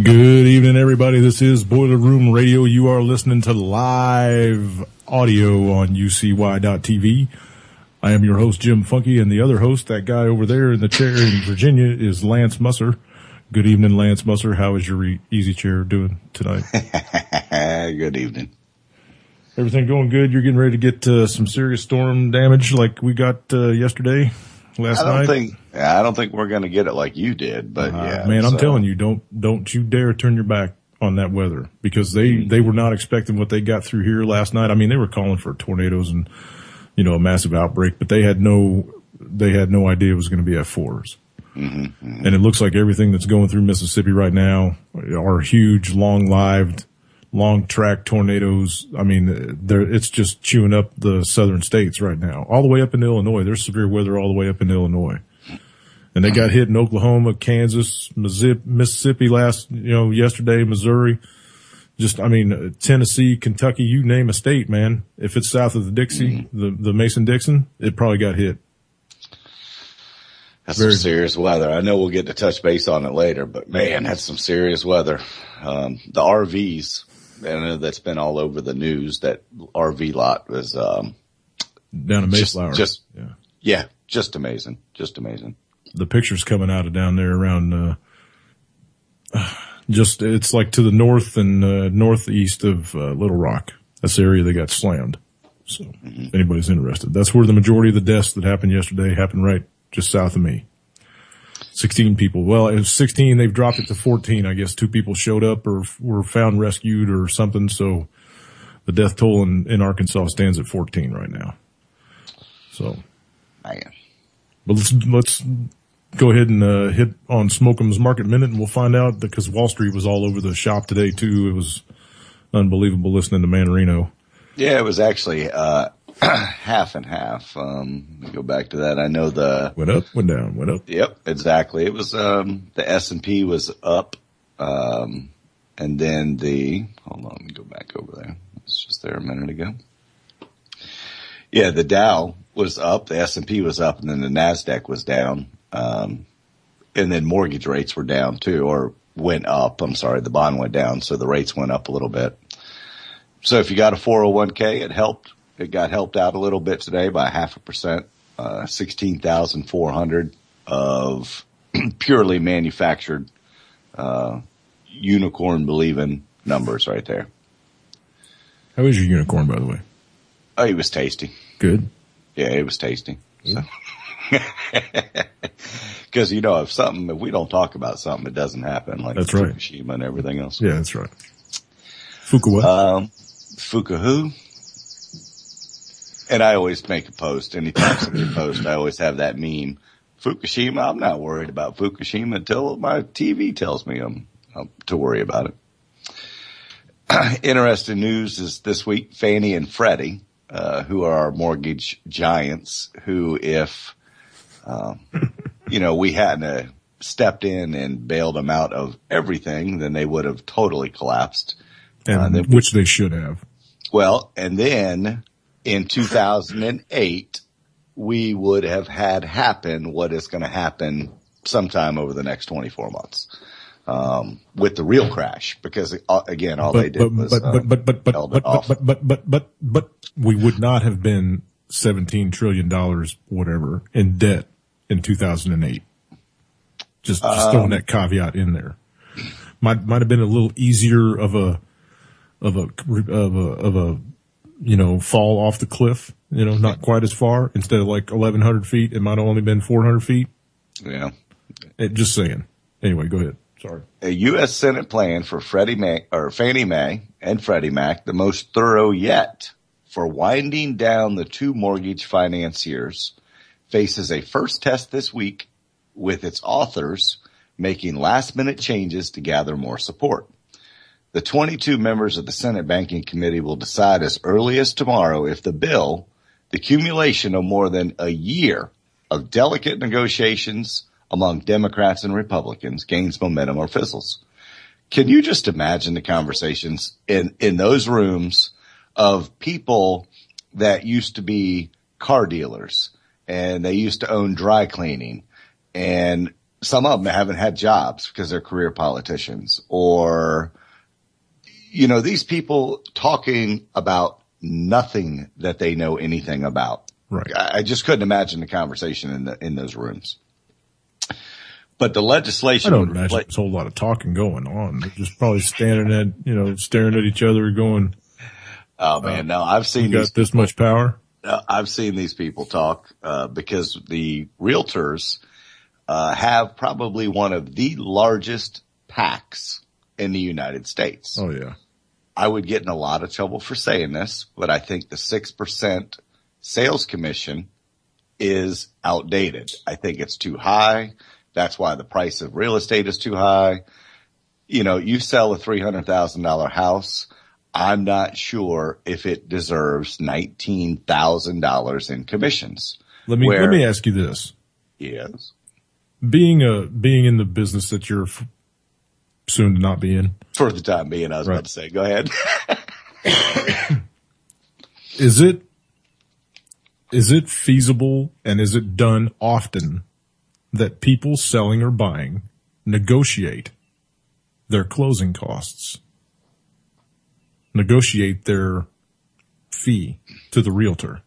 Good evening, everybody. This is Boiler Room Radio. You are listening to live audio on UCY.TV. I am your host, Jim Funke, and the other host, that guy over there in the chair in Virginia, is Lance Musser. Good evening, Lance Musser. How is your easy chair doing tonight? Good evening. Everything going good? You're getting ready to get some serious storm damage like we got yesterday, last night? I don't think we're going to get it like you did, but yeah. Man, I'm telling you, don't you dare turn your back on that weather, because they were not expecting what they got through here last night. I mean, they were calling for tornadoes and, a massive outbreak, but they had no idea it was going to be at fours. Mm-hmm. And it looks like everything that's going through Mississippi right now are huge, long-lived, long-track tornadoes. I mean, it's just chewing up the southern states right now, all the way up into Illinois. There's severe weather all the way up in Illinois. And they got hit in Oklahoma, Kansas, Mississippi yesterday, Missouri. Tennessee, Kentucky, you name a state, man. If it's south of the Dixie, the Mason-Dixon, it probably got hit. That's some serious weather. I know we'll get to touch base on it later, but man, that's some serious weather. The RVs, I know that's been all over the news. That RV lot was, down in Mayflower. Just amazing. Just amazing. The pictures coming out of down there around, it's like to the north and northeast of Little Rock. That's the area they got slammed. So if anybody's interested, that's where the majority of the deaths that happened yesterday happened, right just south of me. 16 people. Well, it was 16. They've dropped it to 14. I guess 2 people showed up or were found rescued or something. So the death toll in Arkansas stands at 14 right now. So, man. But let's go ahead and hit on Smoke'em's Market Minute, and we'll find out, because Wall Street was all over the shop today too. It was unbelievable listening to Manarino. Yeah, it was actually half and half. Let me go back to that. I know went up, went down, went up. Yep, exactly. It was the S&P was up, and then hold on, let me go back over there. It's just there a minute ago. Yeah, the Dow was up, the S&P was up, and then the NASDAQ was down. And then mortgage rates were down too, or went up. I'm sorry, the bond went down, so the rates went up a little bit. So if you got a 401k, it helped. It got helped out a little bit today by 0.5%, 16,400 of purely manufactured, unicorn believing numbers right there. How is your unicorn, by the way? Oh, it was tasty. Good. Yeah, it was tasty. So. Because, if we don't talk about something, it doesn't happen. Like that's right. Fukushima and everything else. Yeah, that's right. Fuku what? Fuku who? And I always make a post. Anytime somebody posts, I always have that meme. Fukushima, I'm not worried about Fukushima until my TV tells me I'm to worry about it. Interesting news is this week, Fannie and Freddie, who are our mortgage giants, who if we hadn't stepped in and bailed them out of everything, then they would have totally collapsed. And which they should have. Well, and then in 2008, we would have had happen what is going to happen sometime over the next 24 months. With the real crash, because again, all they did was held it off. But we would not have been $17 trillion, whatever, in debt in 2008. Just throwing that caveat in there. Might have been a little easier of a fall off the cliff. Not quite as far. Instead of like 1,100 feet, it might have only been 400 feet. Yeah. Just saying. Anyway, go ahead. Sorry. A U.S. Senate plan for Fannie Mae and Freddie Mac, the most thorough yet, for winding down the 2 mortgage financiers, faces a first test this week, with its authors making last-minute changes to gather more support. The 22 members of the Senate Banking Committee will decide as early as tomorrow if the bill, the accumulation of more than a year of delicate negotiations among Democrats and Republicans, gains momentum or fizzles. Can you just imagine the conversations in those rooms of people that used to be car dealers and they used to own dry cleaning and some of them haven't had jobs because they're career politicians, or, these people talking about nothing that they know anything about. Right. I just couldn't imagine the conversation in those rooms. But the legislation. I don't imagine there's a whole lot of talking going on. They're just probably staring at each other going, oh man, no, I've seen you got this much power. I've seen these people talk, because the realtors, have probably one of the largest PACs in the United States. Oh yeah. I would get in a lot of trouble for saying this, but I think the 6% sales commission is outdated. I think it's too high. That's why the price of real estate is too high. You sell a $300,000 house. I'm not sure if it deserves $19,000 in commissions. Let me ask you this. Yes. Being in the business that you're soon to not be in. For the time being, I was about to say, go ahead. Is it feasible, and is it done often, that people selling or buying negotiate their closing costs, negotiate their fee to the realtor?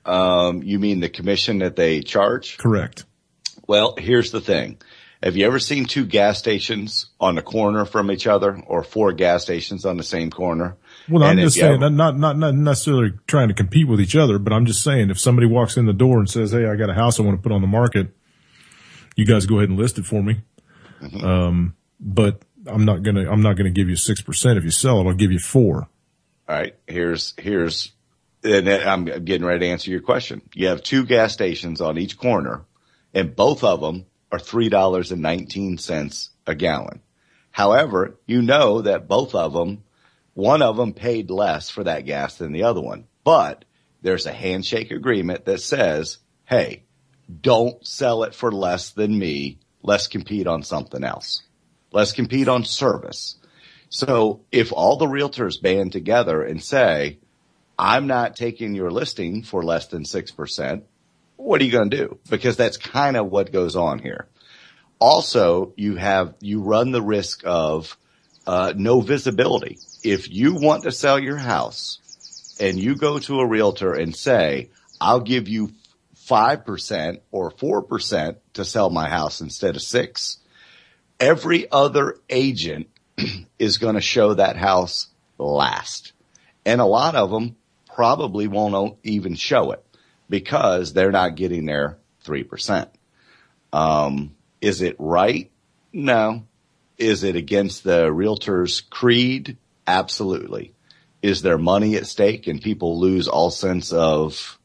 You mean the commission that they charge? Correct. Well, here's the thing. Have you ever seen two gas stations on the corner from each other, or four gas stations on the same corner? Well, I'm just saying, not necessarily trying to compete with each other, but I'm just saying, if somebody walks in the door and says, "Hey, I got a house I want to put on the market, you guys go ahead and list it for me." Mm-hmm. But I'm not gonna give you 6% if you sell it. I'll give you 4%. All right. Here's, and I'm getting ready to answer your question. You have two gas stations on each corner, and both of them are $3.19 a gallon. However, that both of them, one of them paid less for that gas than the other one. But there's a handshake agreement that says, hey, don't sell it for less than me. Let's compete on something else. Let's compete on service. So if all the realtors band together and say, I'm not taking your listing for less than 6%, what are you going to do? Because that's kind of what goes on here. Also, you run the risk of no visibility. If you want to sell your house and you go to a realtor and say, I'll give you 5% or 4% to sell my house instead of 6%, every other agent is going to show that house last. And a lot of them probably won't even show it because they're not getting their 3%. Is it right? No. Is it against the realtor's creed? Absolutely. Is there money at stake and people lose all sense of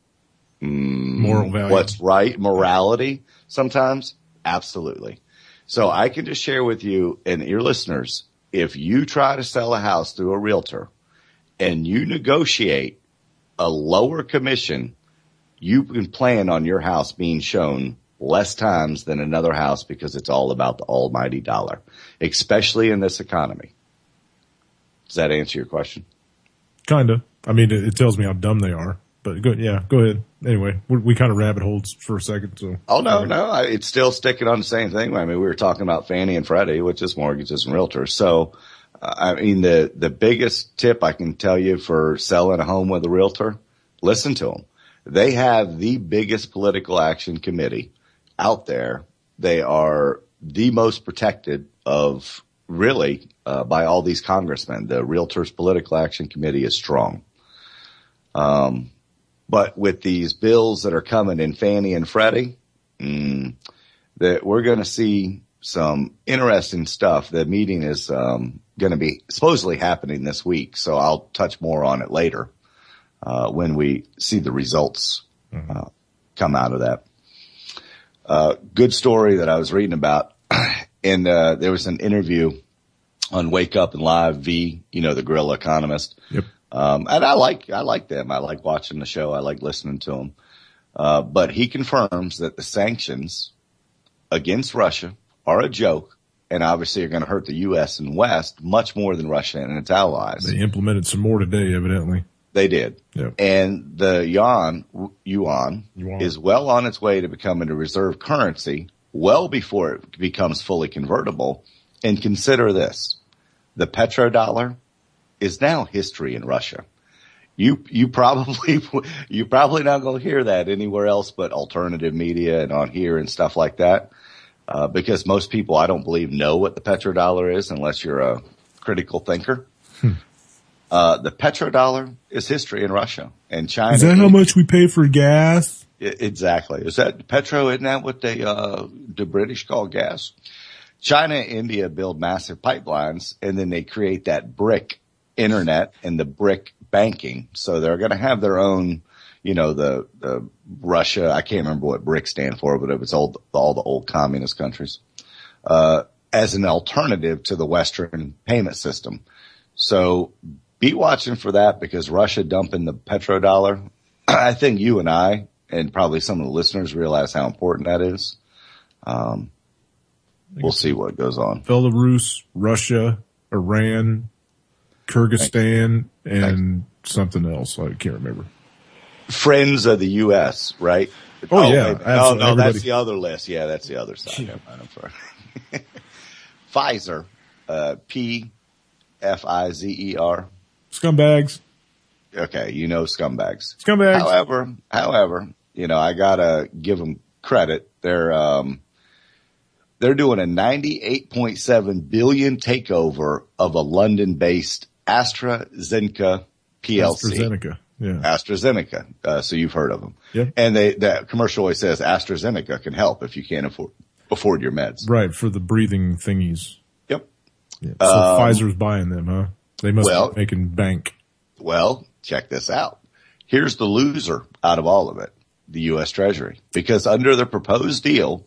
moral value? What's right? Morality sometimes? Absolutely. So I can just share with you and your listeners, if you try to sell a house through a realtor and you negotiate a lower commission, you can plan on your house being shown less times than another house because it's all about the almighty dollar, especially in this economy. Does that answer your question? Kind of. I mean, it tells me how dumb they are. But go ahead. Anyway, we kind of rabbit holes for a second. So. Oh, no. It's still sticking on the same thing. I mean, we were talking about Fannie and Freddie, which is mortgages and realtors. So, I mean, the biggest tip I can tell you for selling a home with a realtor, listen to them. They have the biggest political action committee out there. They are the most protected of really by all these congressmen. The Realtors Political Action Committee is strong. But with these bills that are coming in Fannie and Freddie, that we're going to see some interesting stuff. The meeting is going to be supposedly happening this week, so I'll touch more on it later when we see the results come out of that. Good story that I was reading about, and there was an interview on Wake Up and Live V, the Guerrilla Economist. Yep. And I like them. I like watching the show. I like listening to them. But he confirms that the sanctions against Russia are a joke and obviously are going to hurt the U.S. and West much more than Russia and its allies. They implemented some more today, evidently. They did. Yep. And the yuan is well on its way to becoming a reserve currency well before it becomes fully convertible. And consider this. The petrodollar is now history in Russia. You probably not going to hear that anywhere else but alternative media and on here and stuff like that. Because most people, I don't believe, know what the petrodollar is unless you're a critical thinker. The petrodollar is history in Russia and China. Is that how much we pay for gas? Exactly. Is that petro? Isn't that what the British call gas? China and India build massive pipelines, and then they create that brick internet and the brick banking. So they're going to have their own, the Russia. I can't remember what BRIC stand for, but it was all the old communist countries, as an alternative to the Western payment system. So be watching for that, because Russia dumping the petrodollar. I think you and I, and probably some of the listeners, realize how important that is. We'll see what goes on. Belarus, Russia, Iran, Kyrgyzstan, and something else. I can't remember. Friends of the U.S., right? Oh yeah. Absolutely. No, that's the other list. Yeah, that's the other side. Yeah. I'm sorry. Pfizer, Pfizer. Scumbags. Okay, scumbags. Scumbags. However, I gotta give them credit. They're doing a $98.7 billion takeover of a London-based AstraZeneca PLC. AstraZeneca, yeah. AstraZeneca. So you've heard of them. Yep. And that commercial always says AstraZeneca can help if you can't afford your meds. Right, for the breathing thingies. Yep. Yeah. So Pfizer's buying them, huh? They must be making bank. Well, check this out. Here's the loser out of all of it, the U.S. Treasury. Because under the proposed deal,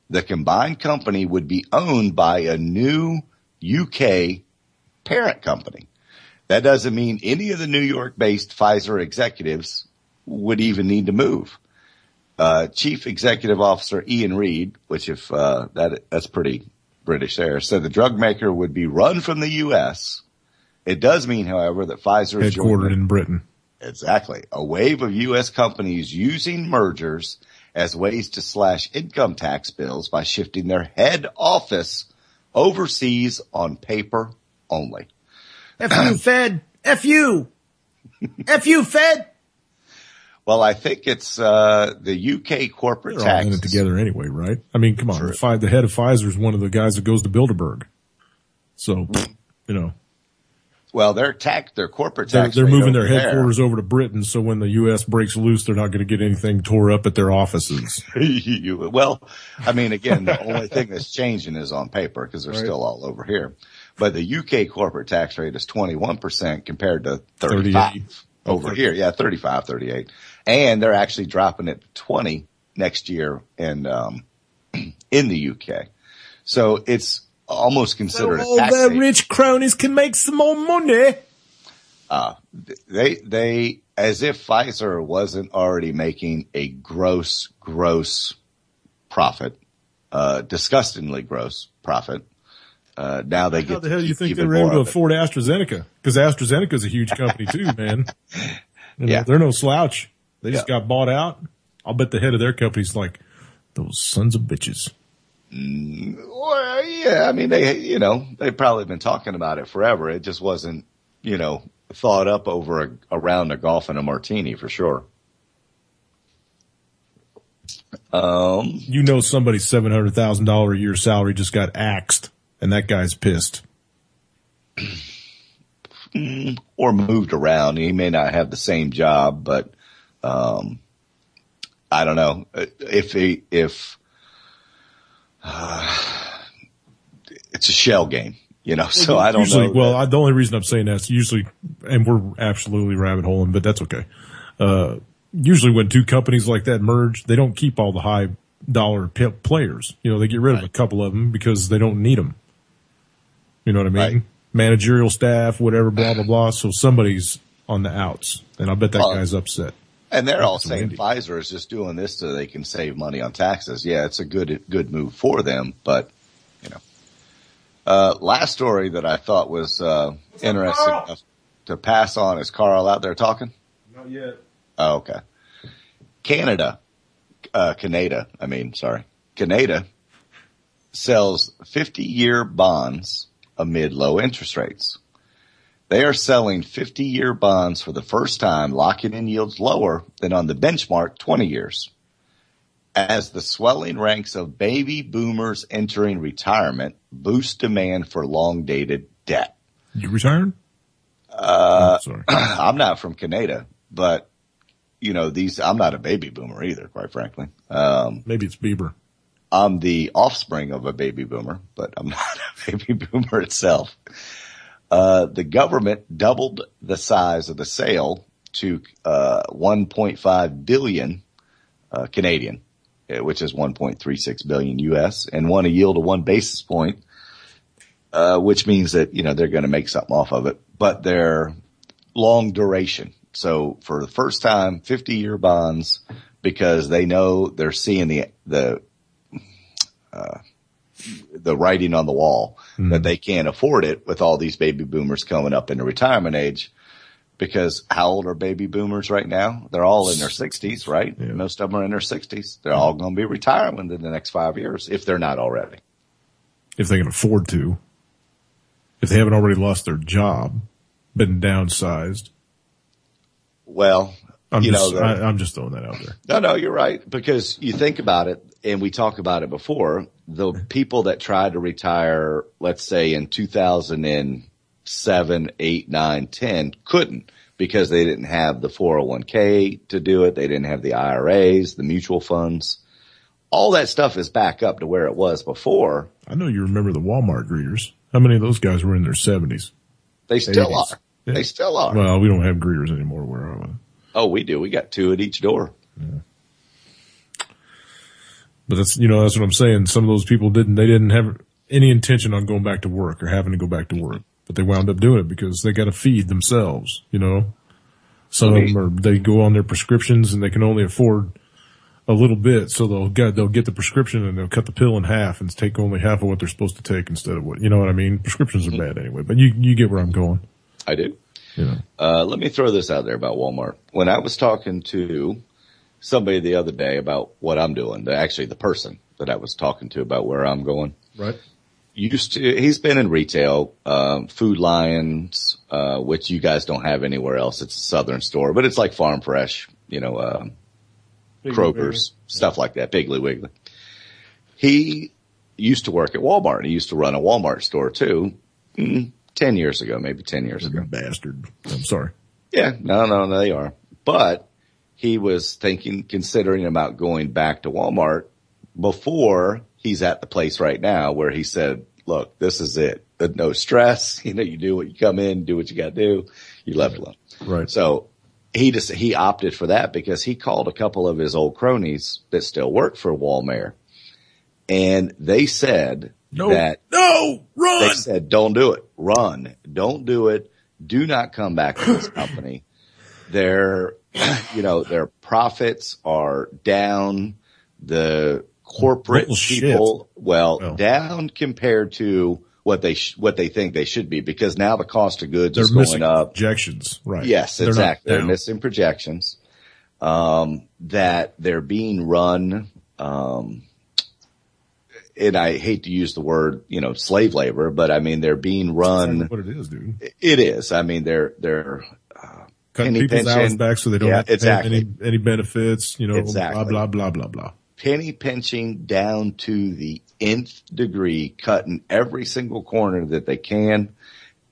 the combined company would be owned by a new UK parent company. That doesn't mean any of the New York-based Pfizer executives would even need to move. Chief Executive Officer Ian Reid, which that's pretty British there, said the drug maker would be run from the U.S. It does mean, however, that Pfizer is headquartered in Britain. Exactly. A wave of U.S. companies using mergers as ways to slash income tax bills by shifting their head office overseas on paper only. F you, Fed. F you. F you, Fed. Well, I think it's the UK corporate They're tax. all in it together anyway, right? I mean, come on. Sure. The head of Pfizer is one of the guys that goes to Bilderberg. So, Well, their corporate tax. They're moving their headquarters over to Britain, so when the U.S. breaks loose, they're not going to get anything tore up at their offices. Well, I mean, again, the only thing that's changing is on paper, because they're still all over here. But the UK corporate tax rate is 21% compared to 35 over here. Yeah, 35, 38. And they're actually dropping it to 20 next year in the UK. So it's almost considered a tax all the rich cronies can make some more money. They, as if Pfizer wasn't already making a gross profit, disgustingly gross profit. Now they get. How the hell do you think they were able to afford AstraZeneca? Because AstraZeneca is a huge company too, man. They're no slouch. They just got bought out. I'll bet the head of their company's like, those sons of bitches. Well, yeah, I mean, they've probably been talking about it forever. It just wasn't, thought up over a round of golf and a martini for sure. Somebody's $700,000 a year salary just got axed, and that guy's pissed. Or moved around. He may not have the same job, but I don't know if it's a shell game, so I don't know. Well, the only reason I'm saying that is usually, and we're absolutely rabbit holing, but that's okay. Usually when two companies like that merge, they don't keep all the high dollar players. They get rid of a couple of them because they don't need them. You know what I mean? Right. Managerial staff, whatever, blah, blah, blah. So somebody's on the outs, and I bet that guy's upset. And they're all saying Pfizer is just doing this so they can save money on taxes. Yeah, it's a good move for them, but last story that I thought was interesting enough to pass on. Is Carl out there talking? Not yet. Oh, okay. Canada. Canada sells 50-year bonds amid low interest rates. They are selling 50-year bonds for the first time, locking in yields lower than on the benchmark 20 years. As the swelling ranks of baby boomers entering retirement boost demand for long-dated debt. You retired? Sorry. I'm not from Canada, but I'm not a baby boomer either, quite frankly. Maybe it's Bieber. I'm the offspring of a baby boomer, but I'm not a baby boomer itself. The government doubled the size of the sale to 1.5 billion Canadian, which is 1.36 billion US, and won a yield of 1 basis point, which means that they're going to make something off of it, but they're long duration. So for the first time, 50-year bonds, because they know they're seeing the writing on the wall that they can't afford it with all these baby boomers coming up into retirement age. Because how old are baby boomers right now? They're all in their 60s, right? Yeah. Most of them are in their 60s. They're all going to be retiring within the next 5 years, if they're not already. If they can afford to. If they haven't already lost their job, been downsized. Well, I'm just throwing that out there. No, you're right. Because you think about it, and we talked about it before, the people that tried to retire, let's say in 2007, 8, 9, 10, couldn't because they didn't have the 401k to do it. They didn't have the IRAs, the mutual funds. All that stuff is back up to where it was before. I know you remember the Walmart greeters. How many of those guys were in their 70s? They still are. Yeah. They still are. Well, we don't have greeters anymore where I was. Oh, we do. We got 2 at each door. Yeah. But that's what I'm saying. Some of those people didn't have any intention on going back to work or having to go back to work, but they wound up doing it because they got to feed themselves, Some of them they go on their prescriptions and they can only afford a little bit. So they'll get the prescription and they'll cut the pill in half and take only half of what they're supposed to take instead of what, you know what I mean? Prescriptions are bad anyway, but you get where I'm going. I do. Let me throw this out there about Walmart. When I was talking to somebody the other day about what I'm doing, the person that I was talking to about where I'm going. Right. He's been in retail, Food Lions, which you guys don't have anywhere else. It's a Southern store, but it's like Farm Fresh, Kroger's, stuff like that, Piggly Wiggly. He used to work at Walmart. He used to run a Walmart store too. 10 years ago, maybe 10 years ago. Bastard. I'm sorry. Yeah, no, they are. But he was considering about going back to Walmart before he's at the place right now where he said, look, this is it. No stress. You do what you come in, do what you got to do. You left alone. Right. So he opted for that because he called a couple of his old cronies that still work for Walmart. And they said run. They said, don't do it. Run. Don't do it. Do not come back to this company. Their profits are down. The corporate people, down compared to what they think they should be, because now the cost of goods is going up. Projections, right? Yes, exactly. They're missing projections. That they're being run, and I hate to use the word, slave labor, but I mean they're being run. That's what it is, dude. It is. I mean they're cutting people's hours back so they don't have to pay any benefits. Exactly. Blah blah blah blah blah. Penny pinching down to the nth degree, cutting every single corner that they can.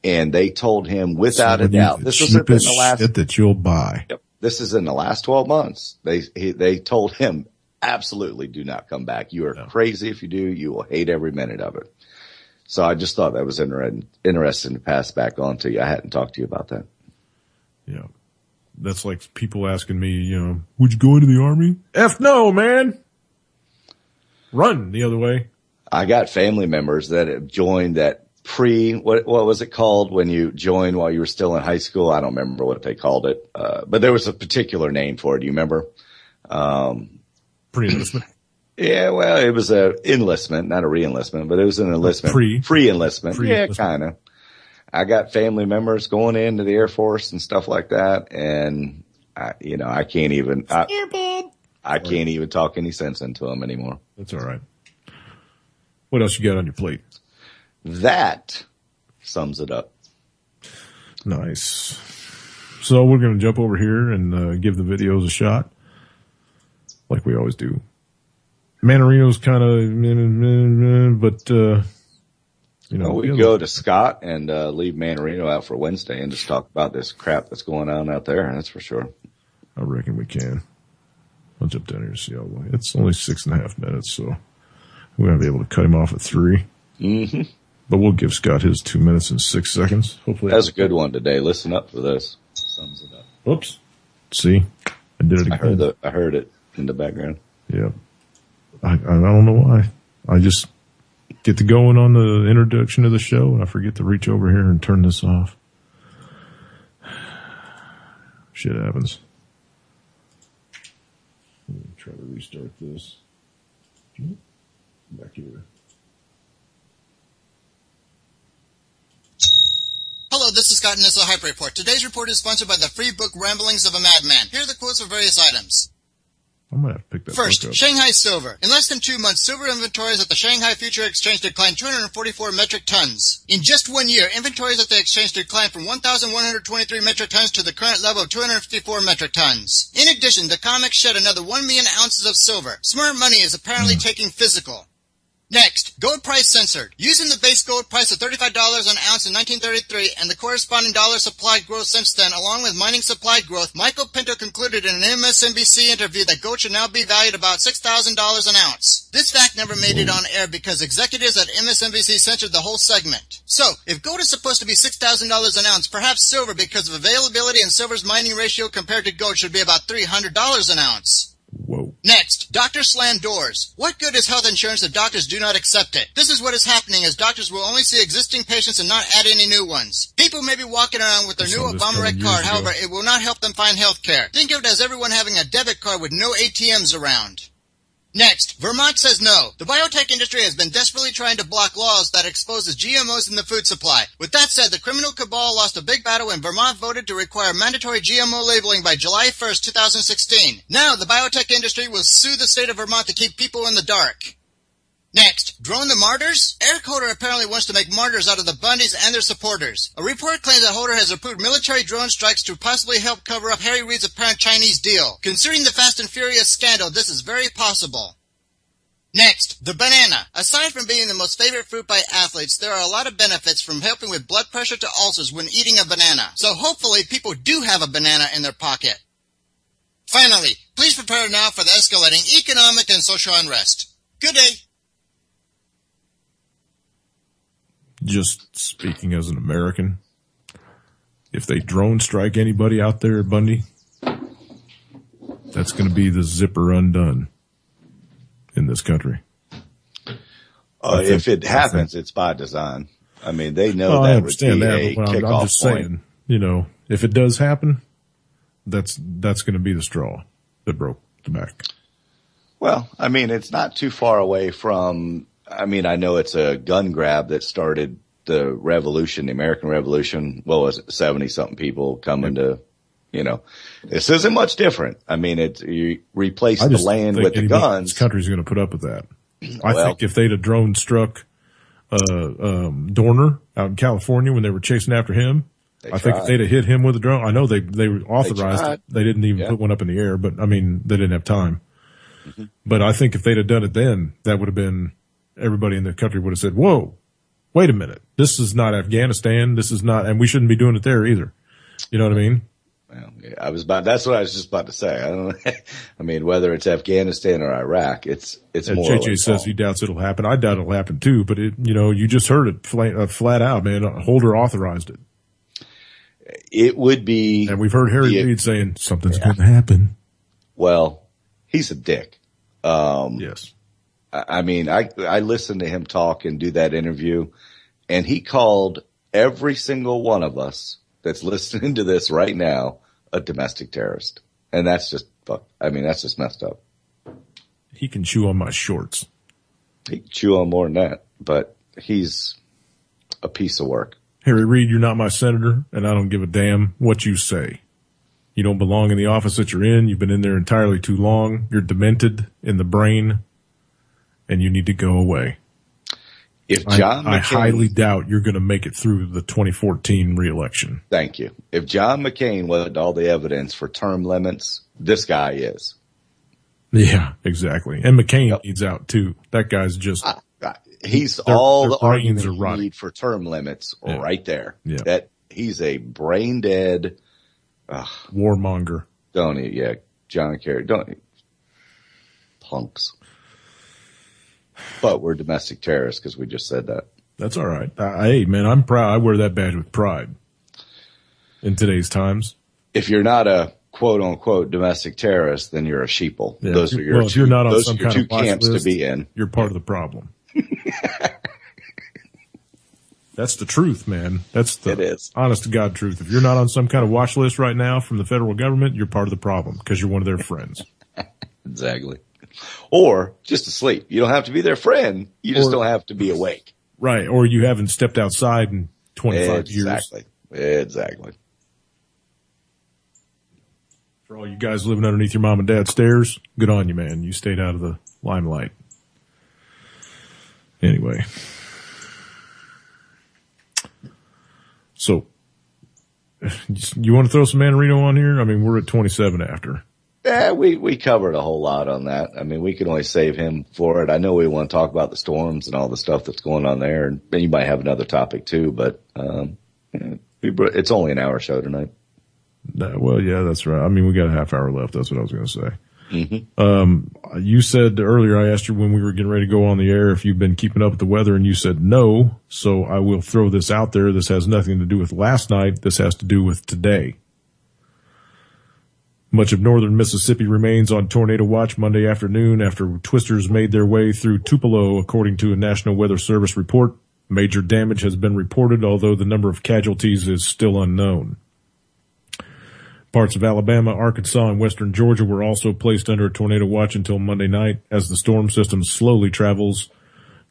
And they told him without a doubt, this was in the last shit that you'll buy. Yep, this is in the last 12 months. They told him absolutely do not come back. You are crazy if you do. You will hate every minute of it. So I just thought that was interesting to pass back on to you. I hadn't talked to you about that. Yeah. That's like people asking me, would you go into the army? F no, man. Run the other way. I got family members that have joined that what was it called when you joined while you were still in high school? I don't remember what they called it. But there was a particular name for it. Do you remember? Pre-enlistment. Yeah, well, it was a enlistment, not a re-enlistment, but it was an enlistment. Pre-enlistment. Yeah, kind of. I got family members going into the Air Force and stuff like that. And I can't even, I can't even talk any sense into them anymore. That's all right. What else you got on your plate? That sums it up. Nice. So we're going to jump over here and give the videos a shot, like we always do. Manarino's kind of, but we go to Scott and leave Manarino out for Wednesday and just talk about this crap that's going on out there. That's for sure. I reckon we can. I'll jump down here and see how long. It's only 6.5 minutes, so we're going to be able to cut him off at 3. Mm-hmm. But we'll give Scott his 2 minutes and 6 seconds. Hopefully, that's a good one today. Listen up for this. Sums it up. Oops. See, I did it again. I heard it in the background. Yeah. I don't know why. I just get to going on the introduction of the show, and I forget to reach over here and turn this off. Shit happens. Let me try to restart this. Back here. Hello, this is Scott and this is a Hype Report. Today's report is sponsored by the free book Ramblings of a Madman. Here are the quotes for various items. I might have to pick that First, book up. Shanghai silver. In less than 2 months, silver inventories at the Shanghai Future Exchange declined 244 metric tons. In just 1 year, inventories at the exchange declined from 1,123 metric tons to the current level of 254 metric tons. In addition, the COMEX shed another 1 million ounces of silver. Smart money is apparently taking physical. Next, gold price censored. Using the base gold price of $35 an ounce in 1933 and the corresponding dollar supply growth since then, along with mining supply growth, Michael Pinto concluded in an MSNBC interview that gold should now be valued about $6,000 an ounce. This fact never made it on air because executives at MSNBC censored the whole segment. So, if gold is supposed to be $6,000 an ounce, perhaps silver, because of availability and silver's mining ratio compared to gold, should be about $300 an ounce. Whoa. Next, doctors slam doors. What good is health insurance if doctors do not accept it? This is what is happening, as doctors will only see existing patients and not add any new ones. People may be walking around with their new Obama-Rec card, however, it will not help them find health care. Think of it as everyone having a debit card with no ATMs around. Next, Vermont says no. The biotech industry has been desperately trying to block laws that exposes GMOs in the food supply. With that said, the criminal cabal lost a big battle when Vermont voted to require mandatory GMO labeling by July 1st, 2016. Now, the biotech industry will sue the state of Vermont to keep people in the dark. Next, drone the martyrs? Eric Holder apparently wants to make martyrs out of the Bundys and their supporters. A report claims that Holder has approved military drone strikes to possibly help cover up Harry Reid's apparent Chinese deal. Considering the Fast and Furious scandal, this is very possible. Next, the banana. Aside from being the most favorite fruit by athletes, there are a lot of benefits from helping with blood pressure to ulcers when eating a banana. So hopefully people do have a banana in their pocket. Finally, please prepare now for the escalating economic and social unrest. Good day. Just speaking as an American, if they drone strike anybody out there at Bundy, that's going to be the zipper undone in this country. If it happens, it's by design. I mean, they know that I understand would be that, a but I'm just saying, if it does happen, that's going to be the straw that broke the back. Well, I mean, it's not too far away from, I know it's a gun grab that started the revolution, the American Revolution. What was it? 70-something people coming to, this isn't much different. I mean, you replace the land with the guns. This country's going to put up with that. I think if they'd have drone struck, Dorner out in California when they were chasing after him, I think if they'd have hit him with a drone, I know they authorized it. They didn't even put one up in the air, but I mean, they didn't have time. Mm-hmm. But I think if they'd have done it then, that would have been, everybody in the country would have said, whoa, wait a minute. This is not Afghanistan. This is not, and we shouldn't be doing it there either. You know what I mean? Well, that's what I was just about to say. I don't know. I mean, whether it's Afghanistan or Iraq, it's more. JJ says he doubts it'll happen. I doubt it'll happen too, but you just heard it flat out, man. Holder authorized it. It would be. And we've heard Harry Reid saying something's going to happen. Well, he's a dick. Yes. I mean, I listened to him talk and do that interview, and he called every single one of us that's listening to this right now a domestic terrorist. And that's just that's just messed up. He can chew on my shorts. He can chew on more than that, but he's a piece of work. Harry Reid, you're not my senator, and I don't give a damn what you say. You don't belong in the office that you're in. You've been in there entirely too long. You're demented in the brain, and you need to go away. If John McCain, I highly doubt you're going to make it through the 2014 reelection. Thank you. If John McCain wasn't all the evidence for term limits, this guy is. Yeah, exactly. And McCain needs out too. That guy's just he's all the brains argument are you rotting. need for term limits right there. Yeah. That he's a brain dead warmonger. Don't he? Yeah, John Kerry. Don't he? Punks. But we're domestic terrorists because we just said that. That's all right. Hey, man, I'm proud. I wear that badge with pride in today's times. If you're not a quote unquote domestic terrorist, then you're a sheeple. Yeah. Those are your if you're not on some kind of watch camps list, to be in. You're part of the problem. That's the truth, man. That's the honest to God truth. If you're not on some kind of watch list right now from the federal government, you're part of the problem because you're one of their friends. Exactly. Or just asleep. You don't have to be their friend. You just don't have to be awake. Right. Or you haven't stepped outside in 25 years. Exactly. For all you guys living underneath your mom and dad's stairs, good on you, man. You stayed out of the limelight. Anyway. So, you want to throw some Manarino on here? I mean, we're at 27 after. Yeah, we covered a whole lot on that. I mean, we can only save him for it. I know we want to talk about the storms and all the stuff that's going on there, and you might have another topic too, but it's only an hour show tonight. Well, yeah, that's right. I mean, we got a half hour left. That's what I was going to say. Mm-hmm. You said earlier, I asked you when we were getting ready to go on the air if you've been keeping up with the weather, and you said no. So I will throw this out there. This has nothing to do with last night. This has to do with today. Much of northern Mississippi remains on tornado watch Monday afternoon after twisters made their way through Tupelo, according to a National Weather Service report. Major damage has been reported, although the number of casualties is still unknown. Parts of Alabama, Arkansas, and western Georgia were also placed under a tornado watch until Monday night as the storm system slowly travels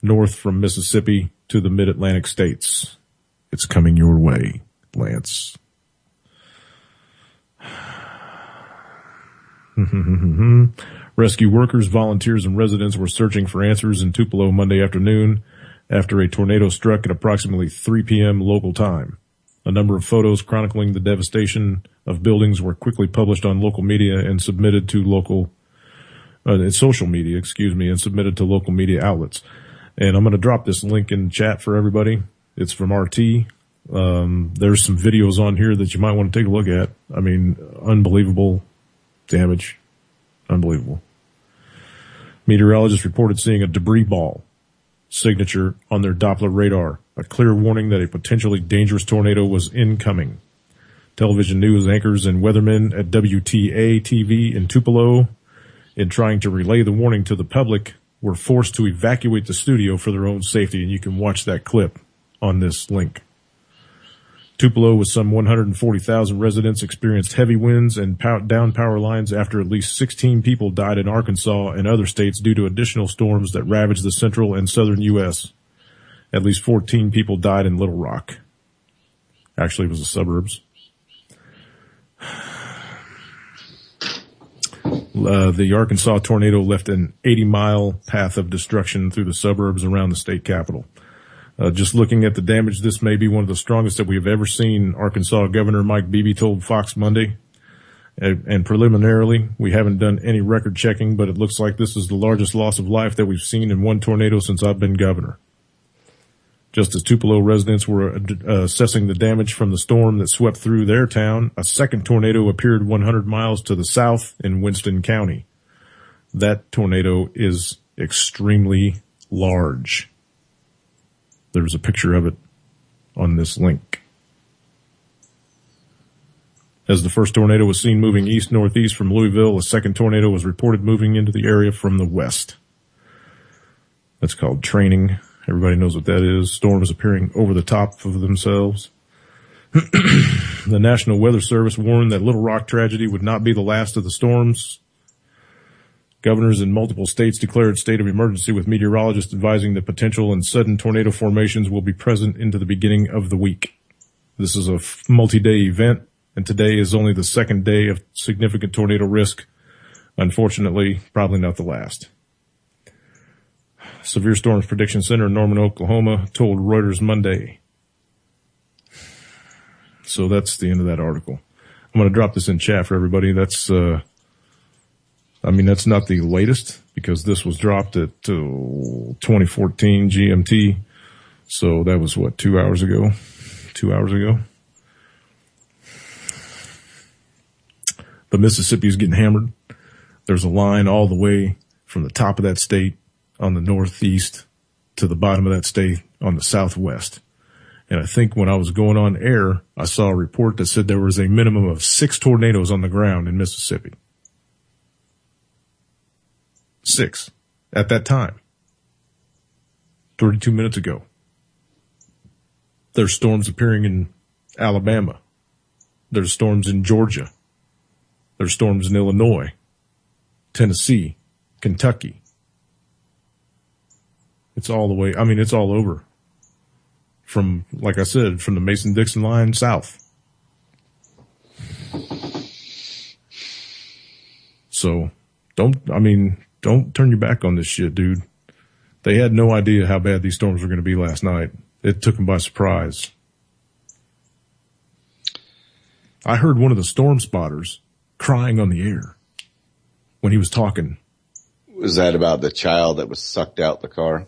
north from Mississippi to the mid-Atlantic states. It's coming your way, Lance. Rescue workers, volunteers, and residents were searching for answers in Tupelo Monday afternoon after a tornado struck at approximately 3 p.m. local time. A number of photos chronicling the devastation of buildings were quickly published on local media and submitted to social media, and submitted to local media outlets. And I'm going to drop this link in the chat for everybody. It's from RT. There's some videos on here that you might want to take a look at. I mean, unbelievable damage. Unbelievable. Meteorologists reported seeing a debris ball signature on their Doppler radar, a clear warning that a potentially dangerous tornado was incoming. Television news anchors and weathermen at WTA-TV in Tupelo, in trying to relay the warning to the public, were forced to evacuate the studio for their own safety, and you can watch that clip on this link. Tupelo, with some 140,000 residents, experienced heavy winds and down power lines after at least 16 people died in Arkansas and other states due to additional storms that ravaged the central and southern U.S. At least 14 people died in Little Rock. Actually, it was the suburbs. The Arkansas tornado left an 80-mile path of destruction through the suburbs around the state capitol. Just looking at the damage, this may be one of the strongest that we have ever seen, Arkansas Governor Mike Beebe told Fox Monday. And preliminarily, we haven't done any record checking, but it looks like this is the largest loss of life that we've seen in one tornado since I've been governor. Just as Tupelo residents were assessing the damage from the storm that swept through their town, a second tornado appeared 100 miles to the south in Winston County. That tornado is extremely large. There's a picture of it on this link. As the first tornado was seen moving east-northeast from Louisville, a second tornado was reported moving into the area from the west. That's called training. Everybody knows what that is. Storms appearing over the top of themselves. The National Weather Service warned that Little Rock tragedy would not be the last of the storms. Governors in multiple states declared state of emergency, with meteorologists advising that potential and sudden tornado formations will be present into the beginning of the week. This is a multi-day event, and today is only the second day of significant tornado risk. Unfortunately, probably not the last. Severe Storms Prediction Center in Norman, Oklahoma, told Reuters Monday. So that's the end of that article. I'm going to drop this in chat for everybody. That's, that's not the latest because this was dropped at 2014 GMT. So that was 2 hours ago? 2 hours ago. But Mississippi is getting hammered. There's a line all the way from the top of that state on the northeast to the bottom of that state on the southwest. And I think when I was going on air, I saw a report that said there was a minimum of 6 tornadoes on the ground in Mississippi. 6 at that time. 32 minutes ago. There's storms appearing in Alabama. There's storms in Georgia. There's storms in Illinois, Tennessee, Kentucky. It's all the way, it's all over. From, like I said, from the Mason-Dixon line south. So, don't turn your back on this shit, dude. They had no idea how bad these storms were going to be last night. It took them by surprise. I heard one of the storm spotters crying on the air when he was talking. Was that about the child that was sucked out the car?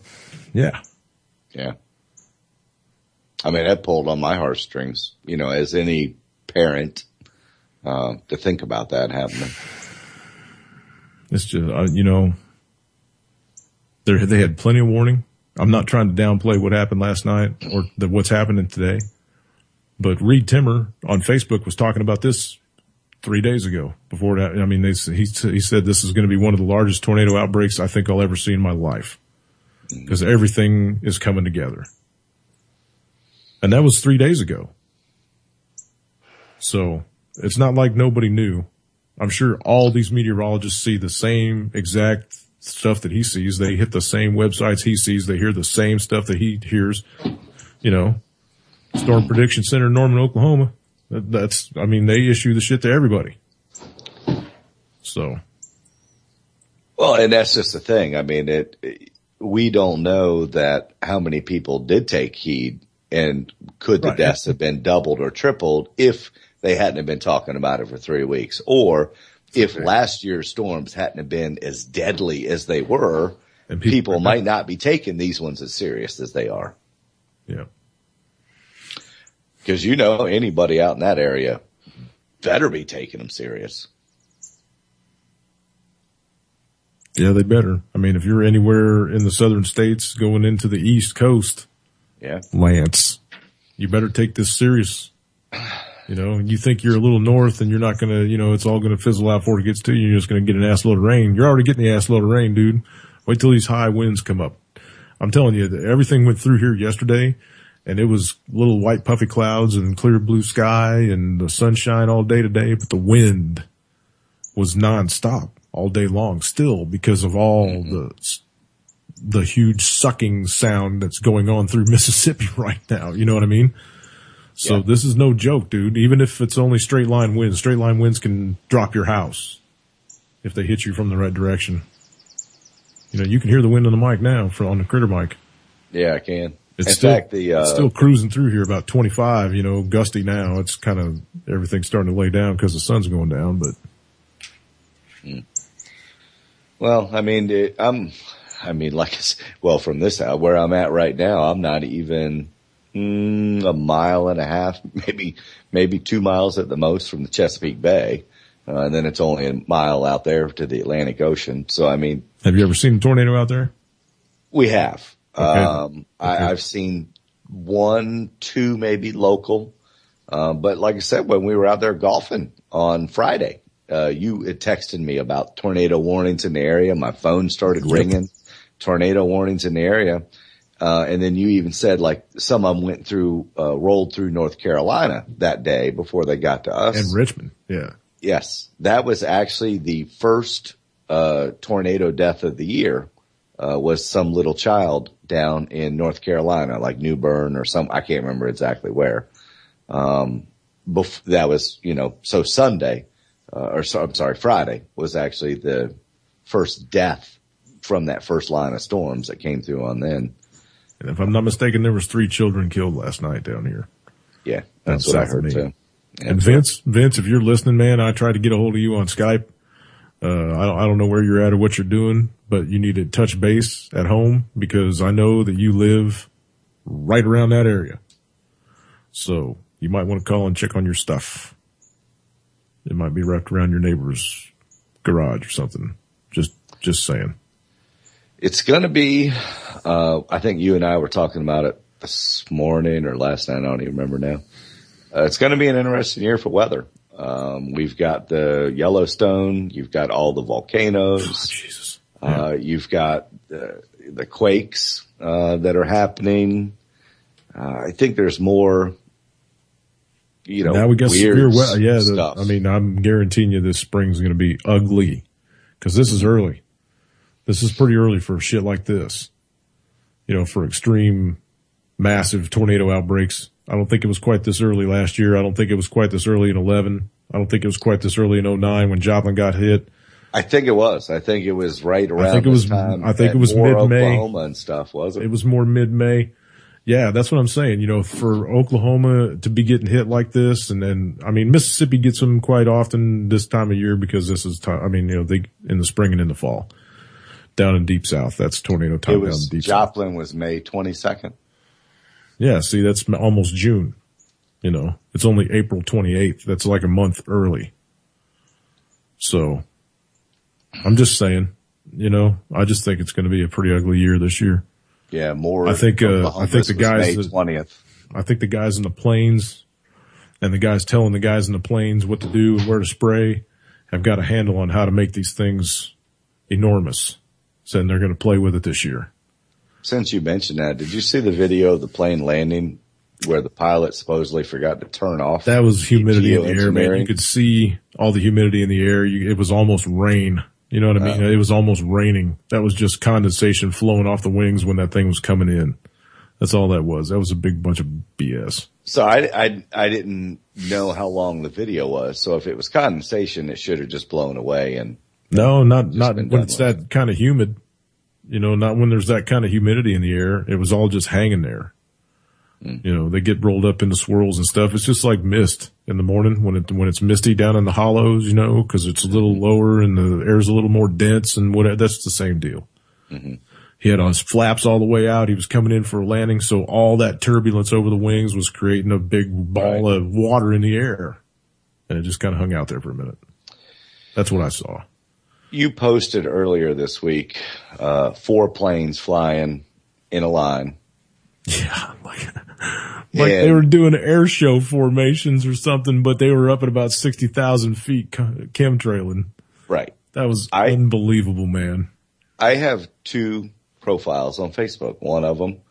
Yeah. Yeah. That pulled on my heartstrings, as any parent, to think about that happening. It's just, they had plenty of warning. I'm not trying to downplay what happened last night or what's happening today. But Reed Timmer on Facebook was talking about this 3 days ago. Before that, he said this is going to be one of the largest tornado outbreaks I think I'll ever see in my life because everything is coming together. And that was 3 days ago. So it's not like nobody knew. I'm sure all these meteorologists see the same exact stuff that he sees. They hit the same websites he sees. They hear the same stuff that he hears. Storm Prediction Center in Norman, Oklahoma. They issue the shit to everybody. So. Well, and that's just the thing. We don't know that how many people did take heed and could the deaths have been doubled or tripled if they hadn't have been talking about it for 3 weeks, or if last year's storms hadn't have been as deadly as they were, and people might not be taking these ones as serious as they are. Yeah. Because anybody out in that area better be taking them serious. Yeah, they better. If you're anywhere in the southern states going into the East Coast, Lance, you better take this serious. You think you're a little north and you're not going to, it's all going to fizzle out before it gets to you. You're just going to get an ass load of rain. You're already getting the ass load of rain, dude. Wait till these high winds come up. I'm telling you that everything went through here yesterday and it was little white puffy clouds and clear blue sky and the sunshine all day today, but the wind was nonstop all day long still because of all the huge sucking sound that's going on through Mississippi right now. You know what I mean? So this is no joke, dude. Even if it's only straight line winds can drop your house if they hit you from the right direction. You can hear the wind on the mic now on the critter mic. Yeah, I can. It's still cruising through here about 25, gusty now. It's kind of everything's starting to lay down because the sun's going down, but. Well, from this out where I'm at right now, I'm not even a mile and a half, maybe 2 miles at the most from the Chesapeake Bay. And then it's only a mile out there to the Atlantic Ocean. So, have you ever seen a tornado out there? We have. Okay. I've seen 1, 2, maybe local. But like I said, when we were out there golfing on Friday, you had texted me about tornado warnings in the area. My phone started ringing, tornado warnings in the area. And then you even said some of them rolled through North Carolina that day before they got to us. And Richmond. Yeah. Yes. That was actually the first, tornado death of the year, was some little child down in North Carolina, like New Bern or I can't remember exactly where. That was, so Sunday, Friday was actually the first death from that first line of storms that came through on then. And if I'm not mistaken, there was 3 children killed last night down here. Yeah, that's what I heard too. And Vince, if you're listening, man, I tried to get a hold of you on Skype. I don't know where you're at or what you're doing, but you need to touch base at home because I know that you live right around that area. So you might want to call and check on your stuff. It might be wrapped around your neighbor's garage or something. Just saying. It's going to be, I think you and I were talking about it this morning or last night. I don't even remember now. It's going to be an interesting year for weather. We've got the Yellowstone. You've got all the volcanoes. Oh, Jesus. Yeah. You've got the quakes that are happening. I think there's more, now we got severe weather. Yeah, stuff. I'm guaranteeing you this spring's going to be ugly because this is early. This is pretty early for shit like this. For extreme, massive tornado outbreaks. I don't think it was quite this early last year. I don't think it was quite this early in 2011. I don't think it was quite this early in 2009 when Joplin got hit. I think it was. I think it was right around this time. I think it was mid-May. Oklahoma and stuff, was it? It was more mid-May. Yeah, that's what I'm saying. For Oklahoma to be getting hit like this, and then, Mississippi gets them quite often this time of year because this is time. They in the spring and in the fall. Down in Deep South, that's tornado time down in Deep South. Joplin was May 22nd. Yeah, see, that's almost June. It's only April 28th. That's like a month early. So, I'm just saying, I just think it's going to be a pretty ugly year this year. Yeah, more. I think the guys, May 20th. I think the guys in the planes and the guys telling the guys in the planes what to do and where to spray have got a handle on how to make these things enormous. So they're going to play with it this year. Since you mentioned that, did you see the video of the plane landing where the pilot supposedly forgot to turn off? That was humidity in the air, man. You could see all the humidity in the air. It was almost rain. You know what I mean? It was almost raining. That was just condensation flowing off the wings when that thing was coming in. That's all that was. That was a big bunch of BS. So I didn't know how long the video was. So if it was condensation, it should have just blown away. And no, not when it's that kind of humid. Not when there's that kind of humidity in the air. It was all just hanging there. They get rolled up into swirls and stuff. It's just like mist in the morning when it's misty down in the hollows, cause it's a little lower and the air's a little more dense and whatever. That's the same deal. Mm-hmm. He had on his flaps all the way out. He was coming in for a landing. So all that turbulence over the wings was creating a big ball of water in the air. And it just kind of hung out there for a minute. That's what I saw. You posted earlier this week, 4 planes flying in a line. Yeah, like they were doing air show formations or something, but they were up at about 60,000 feet chemtrailing. Right. That was unbelievable, man. I have 2 profiles on Facebook. One of them,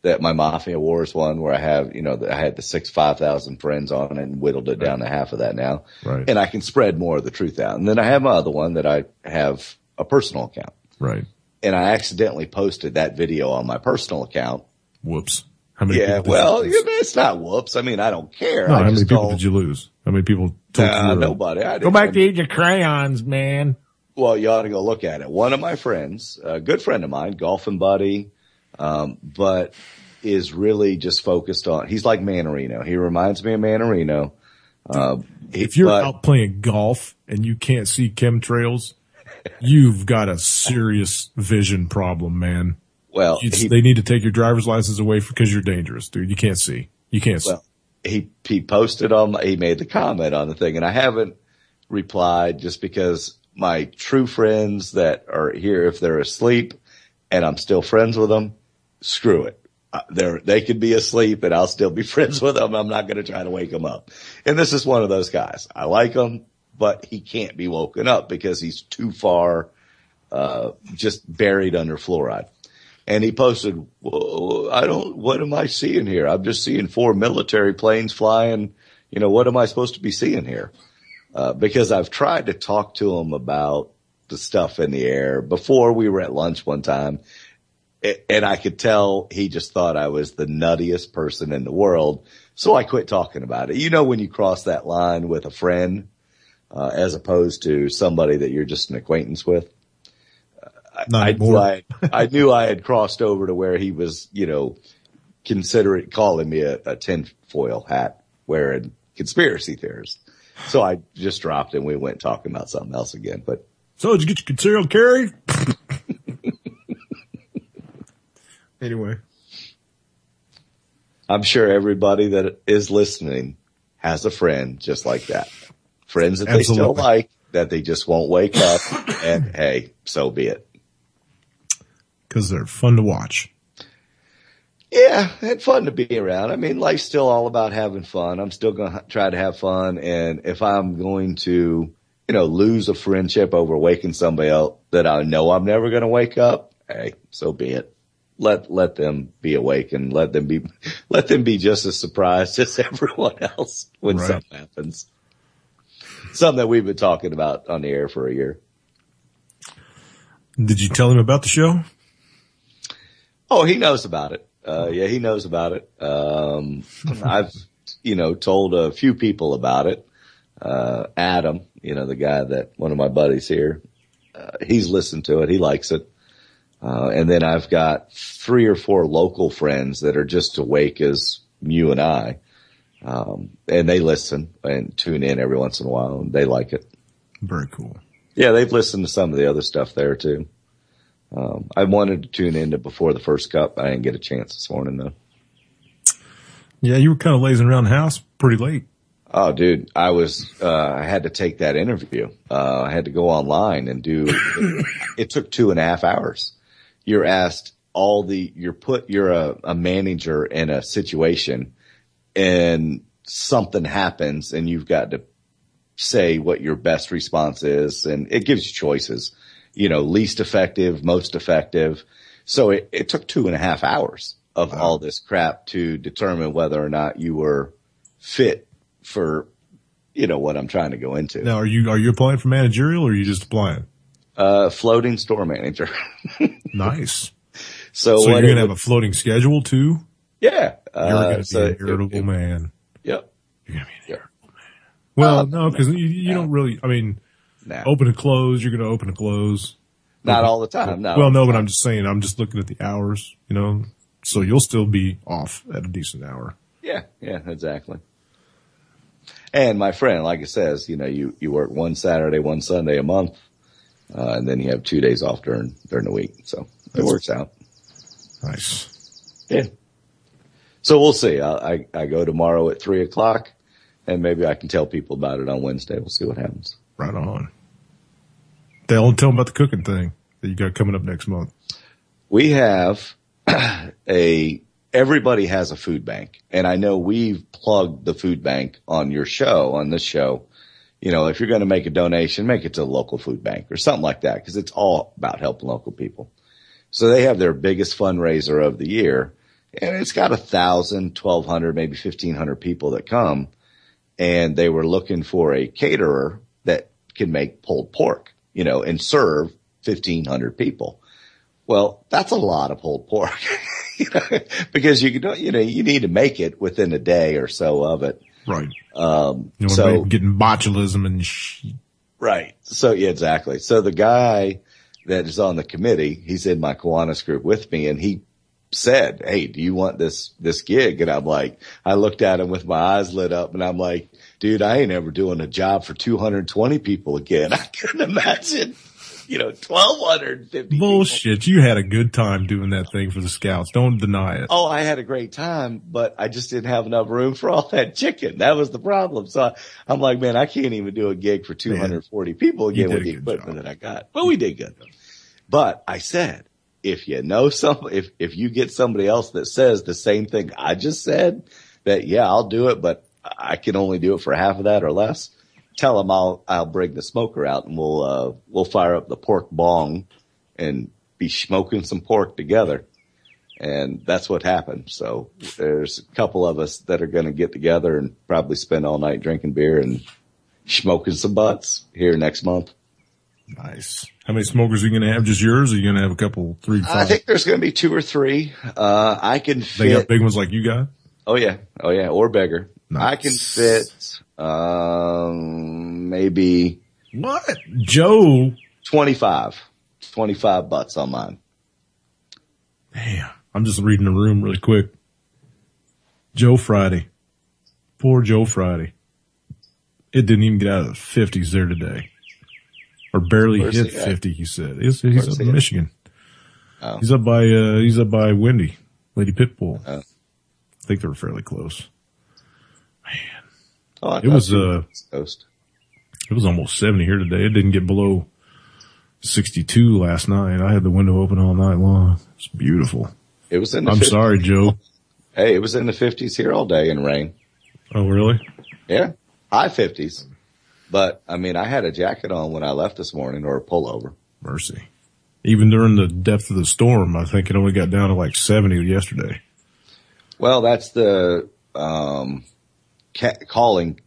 that my Mafia Wars one, where I have, I had the 5,000 friends on it and whittled it down to half of that now. Right. And I can spread more of the truth out. And then I have my other one that I have a personal account. Right. And I accidentally posted that video on my personal account. Whoops. How many people did you lose? It's not whoops. I don't care. No, how many people did you lose? How many people told you? Nobody. Go back to eat your crayons, man. Well, you ought to go look at it. One of my friends, a good friend of mine, golfing buddy, but is really just focused on, he's like Manarino. He reminds me of Manarino. If you're out playing golf and you can't see chemtrails, you've got a serious vision problem, man. Well, they need to take your driver's license away because you're dangerous, dude. You can't see. You can't see. Well, he posted he made the comment on the thing, and I haven't replied just because my true friends that are here, if they're asleep and I'm still friends with them, screw it. They could be asleep and I'll still be friends with them. I'm not going to try to wake them up. And this is one of those guys. I like him, but he can't be woken up because he's too far, just buried under fluoride. And he posted, what am I seeing here? I'm just seeing 4 military planes flying. What am I supposed to be seeing here? Because I've tried to talk to him about the stuff in the air before. We were at lunch one time and I could tell he just thought I was the nuttiest person in the world. So I quit talking about it. When you cross that line with a friend, as opposed to somebody that you're just an acquaintance with, I knew I had crossed over to where he was, calling me a tinfoil hat wearing conspiracy theorist. So I just dropped and we went talking about something else again. But so did you get your concealed carry? Anyway, I'm sure everybody that is listening has a friend just like that. Friends that they still like, that they just won't wake up, and hey, so be it. Because they're fun to watch. Yeah, and fun to be around. I mean, life's still all about having fun. I'm still going to try to have fun, and if I'm going to, lose a friendship over waking somebody up that I know I'm never going to wake up, hey, so be it. Let them be awake and let them be just as surprised as everyone else when something happens. Something that we've been talking about on the air for a year. Did you tell him about the show? Oh, he knows about it. Yeah, he knows about it. I've, told a few people about it. Adam, the guy that one of my buddies here, he's listened to it. He likes it. And then I've got 3 or 4 local friends that are just awake as you and I. And they listen and tune in every once in a while, and they like it. Very cool. Yeah, they've listened to some of the other stuff there too. I wanted to tune into Before the First Cup. I didn't get a chance this morning though. Yeah, you were kind of lazing around the house pretty late. Oh, dude, I had to take that interview. I had to go online and it took 2.5 hours. You're asked you're a manager in a situation and something happens and you've got to say what your best response is. And it gives you choices, least effective, most effective. So it took 2.5 hours of all this crap to determine whether or not you were fit for, what I'm trying to go into. Now, are you applying for managerial or are you just applying? Floating store manager. Nice. So you're going to have a floating schedule too? Yeah. You're going to be an irritable man. Yep. You're going to be an irritable man. Well, no, because you don't really, open and close, you're going to open and close. Not all the time, no. Well, no, but I'm just saying, I'm just looking at the hours, so you'll still be off at a decent hour. Yeah, exactly. And my friend, like it says, you work one Saturday, one Sunday a month, and then you have 2 days off during the week. So it works out. Nice. Yeah. So we'll see. I go tomorrow at 3:00 and maybe I can tell people about it on Wednesday. We'll see what happens. Right on. They'll tell them about the cooking thing that you got coming up next month. We have everybody has a food bank, and I know we've plugged the food bank on this show. If you're going to make a donation, make it to a local food bank or something like that, because it's all about helping local people. So they have their biggest fundraiser of the year, and it's got 1,000, 1,200, maybe 1,500 people that come, and they were looking for a caterer that can make pulled pork, and serve 1,500 people. Well, that's a lot of pulled pork, because you need to make it within a day or so of it. Right. So getting botulism and right. So yeah, exactly. So the guy that is on the committee, he's in my Kiwanis group with me, and he said, "Hey, do you want this gig?" And I'm like, I looked at him with my eyes lit up, and I'm like, dude, I ain't ever doing a job for 220 people again. I couldn't imagine. 1,250 bullshit. People. You had a good time doing that thing for the Scouts. Don't deny it. Oh, I had a great time, but I just didn't have enough room for all that chicken. That was the problem. So I'm like, man, I can't even do a gig for 240 people again with the equipment that I got. But we did good. But I said, if you know if you get somebody else that says the same thing I just said, that yeah, I'll do it, but I can only do it for half of that or less. Tell them I'll bring the smoker out and we'll fire up the pork bong and be smoking some pork together. And that's what happened. So there's a couple of us that are going to get together and probably spend all night drinking beer and smoking some butts here next month. Nice. How many smokers are you going to have? Just yours? Or are you going to have a couple, 3, 5? I think there's going to be 2 or 3. I can fit. They got big ones like you got? Oh yeah. Or bigger. Nice. I can fit, maybe. What? Joe? 25. $25 on mine. Damn. I'm just reading the room really quick. Joe Friday. Poor Joe Friday. It didn't even get out of the 50s there today. Or barely hit 50, he said. He's up in Michigan. Oh. He's up by Wendy, Lady Pitbull. Oh. I think they were fairly close. Man. Oh, it was almost 70 here today. It didn't get below 62 last night. I had the window open all night long. It's beautiful. It was in the I'm 50s. Sorry, Joe. Hey, it was in the 50s here all day in rain. Oh, really? Yeah. High 50s. But, I mean, I had a jacket on when I left this morning, or a pullover. Mercy. Even during the depth of the storm, I think it only got down to like 70 yesterday. Well, that's the calling,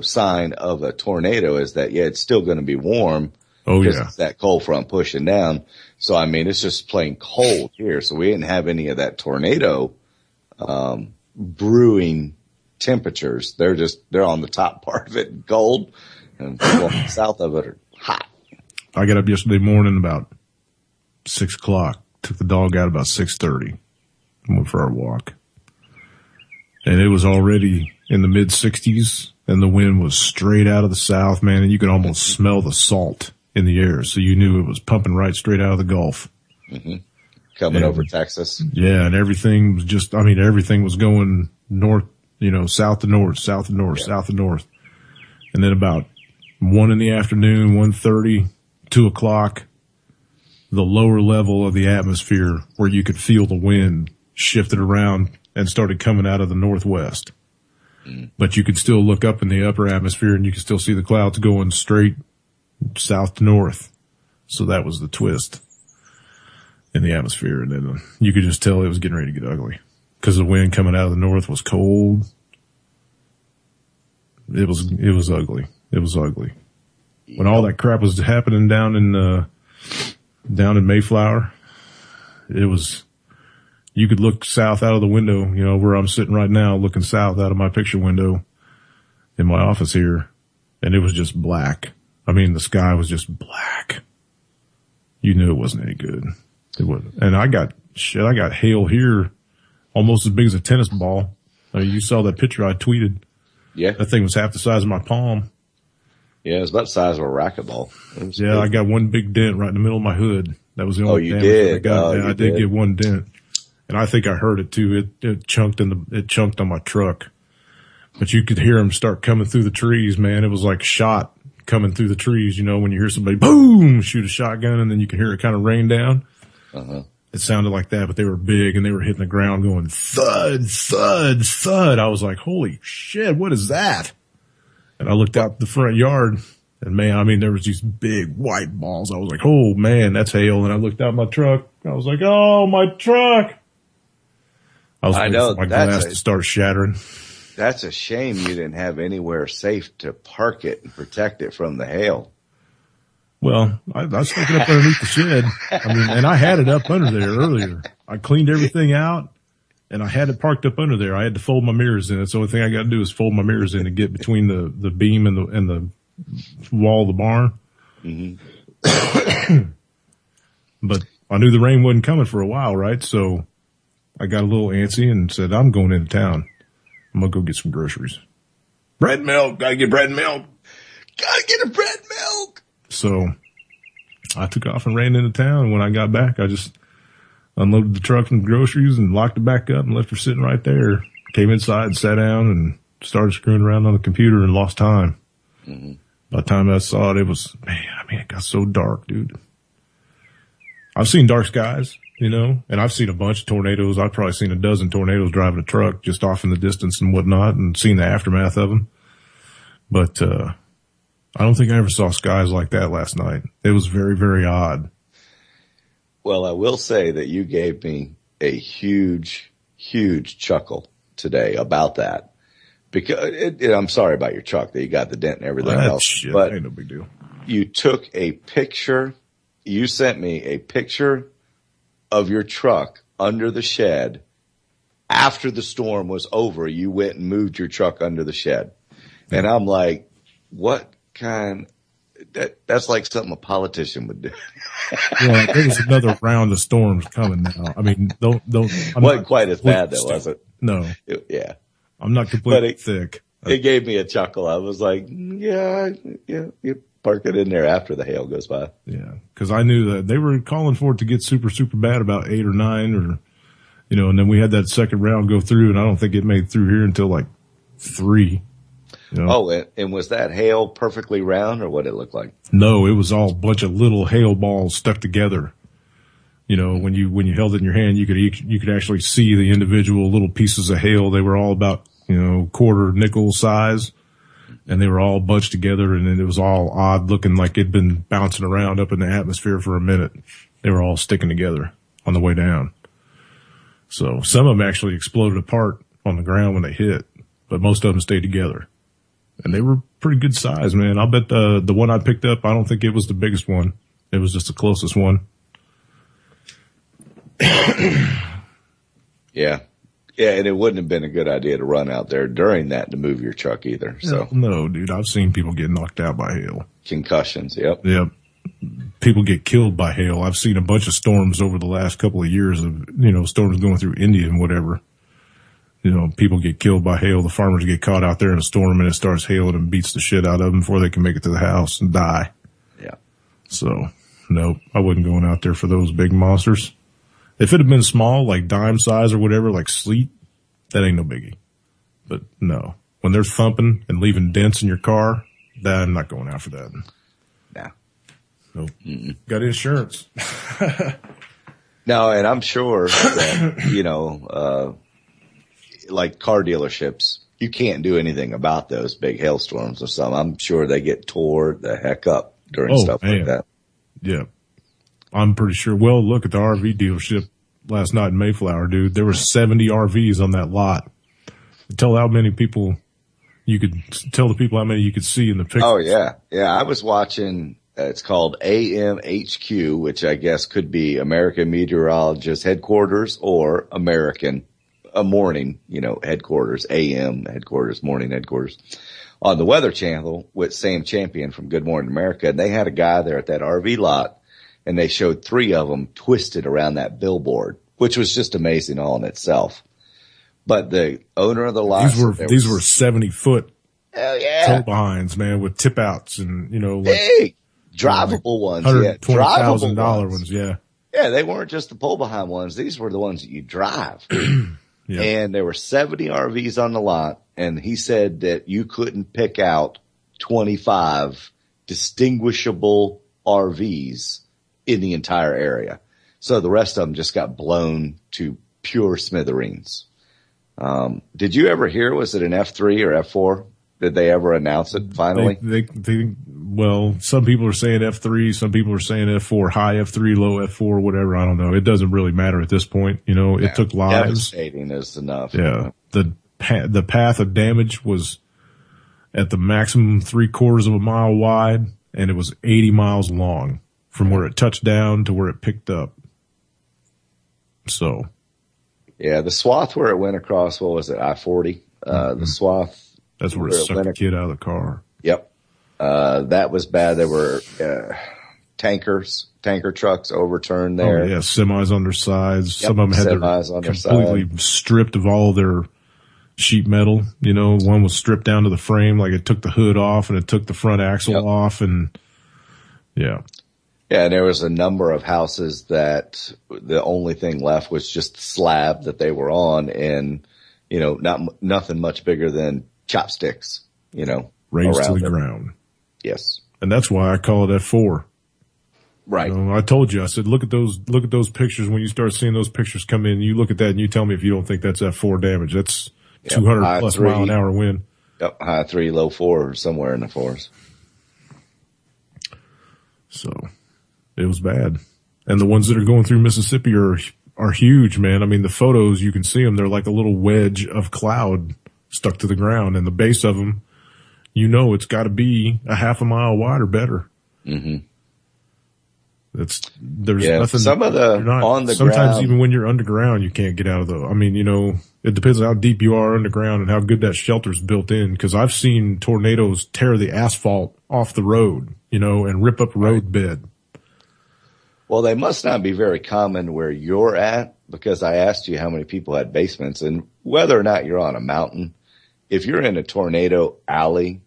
sign of a tornado is that, it's still going to be warm. Oh, yeah. It's that cold front pushing down. So, I mean, it's just plain cold here. So we didn't have any of that tornado brewing temperatures. They're on the top part of it, cold, and south of it are hot. I got up yesterday morning about 6 o'clock, took the dog out about 6:30, went for our walk. And it was already in the mid 60s and the wind was straight out of the south, man, and you could almost smell the salt in the air. So you knew it was pumping right straight out of the Gulf. Mm-hmm. Coming over Texas. Yeah. And everything was everything was going north, south to north, south to north, south to north. And then about 1 in the afternoon, 1:30, 2 o'clock, the lower level of the atmosphere where you could feel the wind shifted around and started coming out of the northwest. Mm. But you could still look up in the upper atmosphere and you could still see the clouds going straight south to north. So that was the twist in the atmosphere. And then you could just tell it was getting ready to get ugly because the wind coming out of the north was cold. It was ugly. It was ugly. When all that crap was happening down in Mayflower, you could look south out of the window, where I'm sitting right now, looking south out of my picture window in my office here, and it was just black. I mean, the sky was just black. You knew it wasn't any good. It wasn't. And I got hail here almost as big as a tennis ball. You saw that picture I tweeted. Yeah. That thing was half the size of my palm. Yeah, it was about the size of a racquetball. Yeah, big. I got one big dent right in the middle of my hood. That was the only damage did. I got. I did get one dent. And I think I heard it too. It chunked on my truck. But you could hear them start coming through the trees, man. It was like shot coming through the trees, when you hear somebody boom, shoot a shotgun and then you can hear it kind of rain down. Uh-huh. It sounded like that, but they were big and they were hitting the ground going thud, thud, thud. I was like, holy shit, what is that? And I looked out the front yard and man, there was these big white balls. I was like, oh man, that's hail. And I looked out my truck. I was like, oh, my truck. I was waiting for my glass to start shattering. That's a shame you didn't have anywhere safe to park it and protect it from the hail. Well, I stuck it up underneath the shed. And I had it up under there earlier. I cleaned everything out and I had it parked up under there. I had to fold my mirrors in. It's the only thing I got to do is fold my mirrors in to get between the beam and the wall of the barn. Mm-hmm. But I knew the rain wasn't coming for a while, right? So I got a little antsy and said, I'm going into town. I'm going to go get some groceries. Bread and milk. Got to get bread and milk. Got to get a bread and milk. So I took off and ran into town. And when I got back, I just unloaded the truck and groceries and locked it back up and left her sitting right there. Came inside, sat down and started screwing around on the computer and lost time. Mm-hmm. By the time I saw it, it got so dark, dude. I've seen dark skies, and I've seen a bunch of tornadoes. I've probably seen a dozen tornadoes driving a truck just off in the distance and whatnot and seen the aftermath of them. But, I don't think I ever saw skies like that last night. It was very, very odd. Well, I will say that you gave me a huge, huge chuckle today about that. Because I'm sorry about your truck that you got the dent and everything else. Shit, but ain't no big deal. You took a picture. You sent me a picture of your truck under the shed. After the storm was over, you went and moved your truck under the shed. And I'm like, what kind? That's like something a politician would do. Yeah, there was another round of storms coming now. I mean, wasn't quite as bad though, was it? No. Yeah. I'm not completely thick. It gave me a chuckle. I was like, yeah, you park it in there after the hail goes by. Yeah. Cause I knew that they were calling for it to get super, super bad about 8 or 9 or, and then we had that second round go through and I don't think it made through here until like 3. Oh, and was that hail perfectly round or what it looked like? No, it was all a bunch of little hail balls stuck together. When you held it in your hand, you could actually see the individual little pieces of hail. They were all about, quarter nickel size and they were all bunched together and then it was all odd looking like it'd been bouncing around up in the atmosphere for a minute. They were all sticking together on the way down. So some of them actually exploded apart on the ground when they hit, but most of them stayed together. And they were pretty good size, man. I'll bet the one I picked up, I don't think it was the biggest one. It was just the closest one. Yeah. Yeah, and it wouldn't have been a good idea to run out there during that to move your truck either. So no, dude, I've seen people get knocked out by hail. Concussions, yep. Yep. People get killed by hail. I've seen a bunch of storms over the last couple of years of, storms going through India and whatever. People get killed by hail. The farmers get caught out there in a storm and it starts hailing and beats the shit out of them before they can make it to the house and die. Yeah. So, nope, I wasn't going out there for those big monsters. If it had been small, like dime size or whatever, like sleet, that ain't no biggie. But no, when they're thumping and leaving dents in your car, I'm not going out for that. No. Nope. Got insurance. No, and I'm sure that, like car dealerships, you can't do anything about those big hailstorms or something. I'm sure they get tore the heck up during stuff like that. Yeah. I'm pretty sure. Well, look at the RV dealership last night in Mayflower, dude. There were 70 RVs on that lot. Tell the people how many you could see in the picture. Oh, yeah. Yeah. I was watching, it's called AMHQ, which I guess could be American Meteorologist Headquarters or morning, headquarters, AM headquarters, morning headquarters on the Weather Channel with Sam Champion from Good Morning America. And they had a guy there at that RV lot and they showed 3 of them twisted around that billboard, which was just amazing all in itself. But the owner of the lot, these were 70-foot hell yeah, tow behinds, man, with tip outs and, big drivable ones. $120,000 ones. Yeah. Yeah. They weren't just the pull behind ones. These were the ones that you drive. Yep. And there were 70 RVs on the lot, and he said that you couldn't pick out 25 distinguishable RVs in the entire area. So the rest of them just got blown to pure smithereens. Did you ever hear, was it an F3 or F4? Did they ever announce it finally? Well, some people are saying F3, some people are saying F4, high F3, low F4, whatever. I don't know. It doesn't really matter at this point. It took lives. Devastating is enough. Yeah. The path of damage was at the maximum 3/4 of a mile wide, and it was 80 miles long from where it touched down to where it picked up. So. Yeah, the swath where it went across, what was it, I-40? The swath. That's where it sucked the kid out of the car. Yep. That was bad. There were, tanker trucks overturned there. Oh, yeah. Semis undersized. Yep. Some of them had their completely stripped of all their sheet metal. One was stripped down to the frame, like it took the hood off and it took the front axle off and yeah. Yeah. And there was a number of houses that the only thing left was just the slab that they were on and, nothing much bigger than chopsticks, raised to the ground. Yes. And that's why I call it F4. Right. I told you, I said, look at those pictures. When you start seeing those pictures come in, you look at that and you tell me if you don't think that's F4 damage. That's 200 plus mile an hour wind. Yep. High 3, low 4, somewhere in the 4s. So it was bad. And the ones that are going through Mississippi are huge, man. I mean, the photos, you can see them. They're like a little wedge of cloud stuck to the ground, and the base of them, it's got to be a half a mile wide or better. Mm-hmm. There's nothing. Some of the on the sometimes ground, even when you're underground, you can't get out of the. I mean, it depends on how deep you are underground and how good that shelter's built in. Because I've seen tornadoes tear the asphalt off the road, and rip up a road bed. Well, they must not be very common where you're at, because I asked you how many people had basements, and whether or not you're on a mountain, if you're in a tornado alley,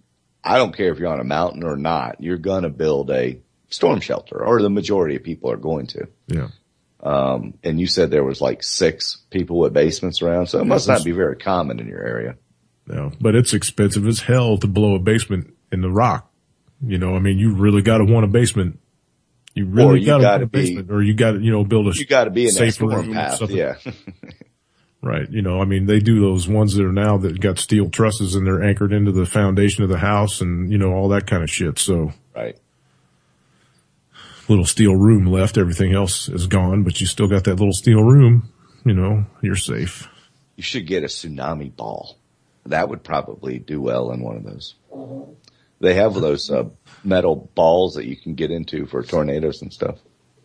I don't care if you're on a mountain or not, you're going to build a storm shelter, or the majority of people are going to. Yeah. And you said there was like 6 people with basements around, so it must not be very common in your area. No, but it's expensive as hell to blow a basement in the rock. You really got to want a basement. You really got to want a basement, or you got to, build a. You got to be in that storm room path, yeah. Right. They do those ones that are now that got steel trusses and they're anchored into the foundation of the house and, all that kind of shit. So. Right. Little steel room left. Everything else is gone, but you still got that little steel room. You're safe. You should get a tsunami ball. That would probably do well in one of those. They have those metal balls that you can get into for tornadoes and stuff.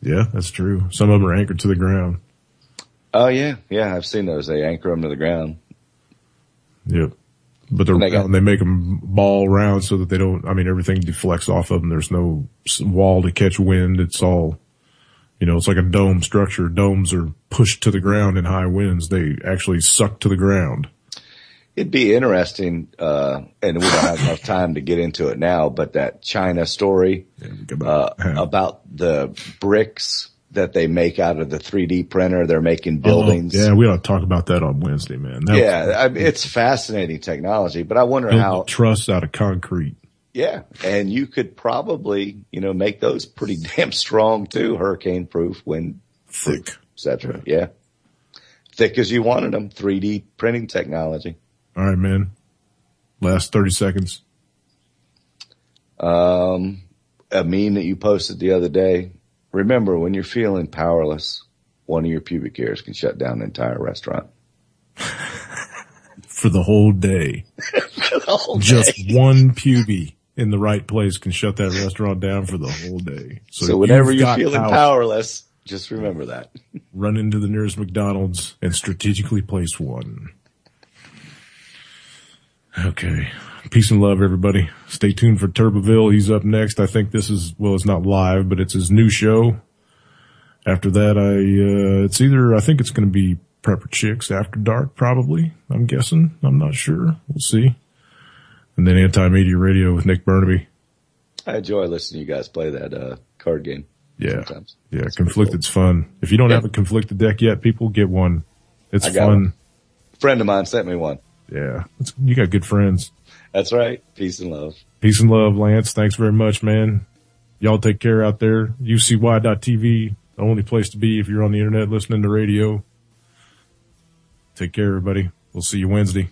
Yeah, that's true. Some of them are anchored to the ground. Oh, yeah. Yeah, I've seen those. They anchor them to the ground. Yep. But they make them ball round so that they don't, everything deflects off of them. There's no wall to catch wind. It's all, it's like a dome structure. Domes are pushed to the ground in high winds. They actually suck to the ground. It'd be interesting, and we don't have enough time to get into it now, but that China story about the bricks that they make out of the 3D printer. They're making buildings. Yeah, we ought to talk about that on Wednesday, man. It's fascinating technology, but I wonder how truss out of concrete. Yeah, and you could probably, make those pretty damn strong too, hurricane proof, wind thick, etc. Yeah, thick as you wanted them. 3D printing technology. All right, man. Last 30 seconds. A meme that you posted the other day. Remember, when you're feeling powerless, one of your pubic hairs can shut down an entire restaurant. For the whole day. For the whole day. Just one pubie in the right place can shut that restaurant down for the whole day. So whenever you're feeling powerless, just remember that. Run into the nearest McDonald's and strategically place one. Okay. Peace and love, everybody. Stay tuned for Turboville. He's up next. I think this is, it's not live, but it's his new show. After that, I think it's going to be Prepper Chicks After Dark, probably. I'm guessing. I'm not sure. We'll see. And then Anti-Media Radio with Nick Burnaby. I enjoy listening to you guys play that, card game. Yeah. Sometimes. Yeah. It's Conflicted's fun. If you don't have a Conflicted deck yet, people get one. It's fun. One. A friend of mine sent me one. Yeah. You got good friends. That's right. Peace and love. Peace and love, Lance. Thanks very much, man. Y'all take care out there. UCY.TV, the only place to be if you're on the internet listening to radio. Take care, everybody. We'll see you Wednesday.